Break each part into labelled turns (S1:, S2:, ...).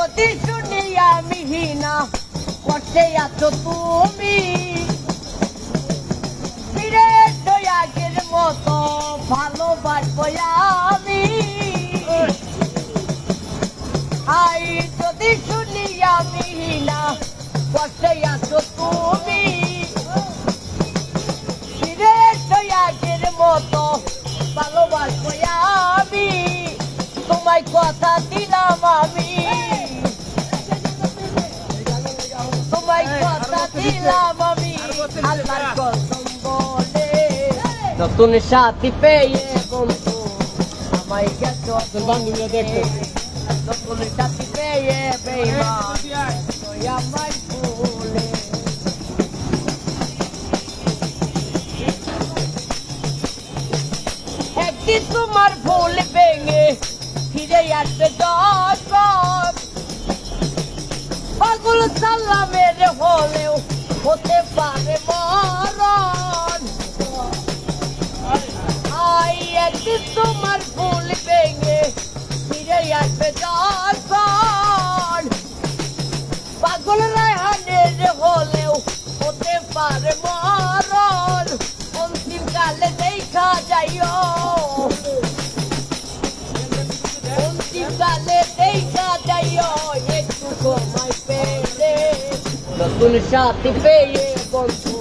S1: যদি শুনি আমি হিনা করতে আছো তুমি ফিরে আগের মতো ভালোবাসবো আমি আই যদি শুনি আমি হিনা করতে আছো তুমি ফিরে আগের মতো ভালোবাসবো আমি তোমায় কথা দিলাম আমি তোমায় কথা দিলাম আমি আল্লাহর কসম বলে নতুন সাথী পেয়ে বন্ধু আমায় গেছো নতুন সাথী পেয়ে বেঈমান তুই আমায় ভুলে একদিন তোমার ভুল ভেঙে ফিরে আসবে দর্শক পাগল সালামের হলেও হতে পারে মরণ আই একদিন তোমার ভুল ভেঙে ফিরে আসবে দর্শন পাগল রায়হানের হলেও হতে পারে মরণ অন্তিম কালে দেখা যাইও অন্তিম কালে দেখা যাইও একটু সময় পেলে নতুন সাথী পেয়ে বন্ধু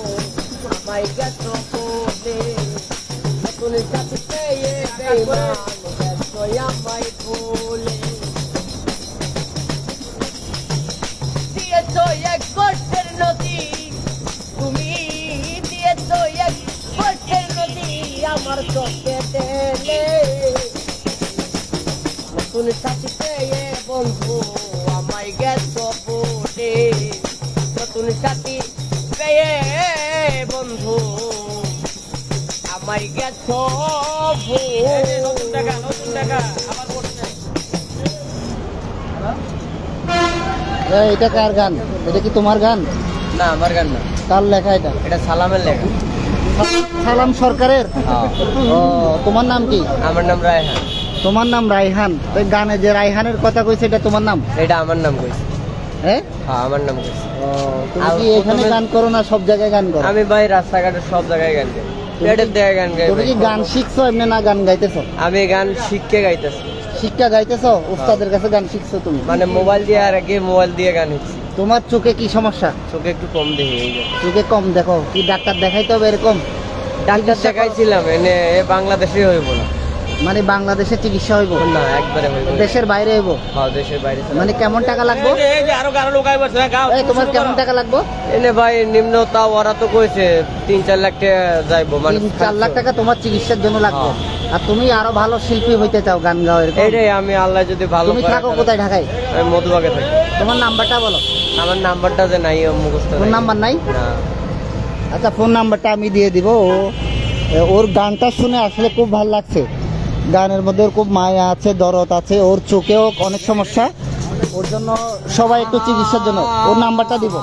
S1: আমায় গেছো বলে নতুন সাথী পেয়ে বেঈমান গেছো আমায় ভুলে দিয়েছো এক কষ্টের নদী তুমি দিয়েছো এক কষ্টের নদী আমার চোখে ঢেলে নতুন সাথী পেয়ে বন্ধু আমায় গেছো বলে নতুন সাথী পেয়ে বন্ধু আমায় গেছো
S2: নতুন টাকা আবার করছে।
S3: এটা কার গান? এটা কি তোমার গান?
S1: না আমার গান না
S3: কার লেখা এটা?
S1: এটা সালামের লেখা
S3: সালাম সরকারের? ও, তোমার নাম কি?
S1: আমার নাম রায়হান
S3: তোমার নাম রায়হান? তো এই গানে যে রায়হানের কথা কইছে এটা তোমার নাম?
S1: এটা আমার নাম কইছে
S3: হ্যাঁ,
S1: আমার নাম কইছে
S3: ও, তুমি কি এখানে গান করো না সব জায়গায় গান করো?
S1: আমি ভাই রাস্তাঘাটে সব জায়গায় গান গাই পেটের জায়গায় গান গাই
S3: তুমি কি গান শিখছো এমনি না গান গাইতেছো?
S1: আমি গান শিখকে গাইতেছি
S3: শিক্ষা গাইতেছো? উস্তাদের কাছে গান শিখছো তুমি?
S1: মানে মোবাইল দিয়ে আর আগে মোবাইল দিয়ে গান হচ্ছে
S3: তোমার চোখে কি সমস্যা?
S1: চোখে একটু কম দেখি এই জন্য।
S3: চোখে কম দেখো, কি ডাক্তার দেখাইতে হবে এরকম?
S1: ডাক্তার দেখাইছিলাম এনে বাংলাদেশে হইব না
S3: মানে বাংলাদেশে চিকিৎসা হইব
S1: না একবারে হইব না।
S3: দেশের বাইরে হইব?
S1: হ্যাঁ দেশের বাইরে চলে
S3: মানে কেমন টাকা লাগবে?
S2: এই যে আরো গারো লোকাই বসে গাও
S3: এই তোমার কেমন টাকা লাগবে?
S1: এনে ভাই নিম্ন তাও ওরা তো কইছে 3-4 লাখ টাকা যাইবো মানে
S3: 3-4 লাখ টাকা তোমার চিকিৎসার জন্য লাগবে।
S1: হ্যাঁ।
S3: আর তুমি আরো ভালো শিল্পী হইতে চাও, গান গাও এরকম?
S1: এইটাই আমি আল্লাহ যদি ভালো
S3: তুমি
S1: করে
S3: থাকো
S1: তাহলে-
S3: কোথায়? ঢাকায়?
S1: আমি মধুবাগে থাকি
S3: তোমার নাম্বারটা বলো।
S1: আমার নাম্বারটা যে নাই মুখস্থ
S3: ফোন
S1: নাই।
S3: নাম্বার নাই?
S1: না
S3: আচ্ছা, ফোন নাম্বারটা আমি দিয়ে দিব। ওর গানটা শুনে আসলে খুব ভালো লাগছে। গানের মধ্যে ওর খুব মায়া আছে, দরদ আছে, ওর চোখেও অনেক সমস্যা, ওর জন্য সবাই একটু চিকিৎসার জন্য ওর নাম্বারটা দিব।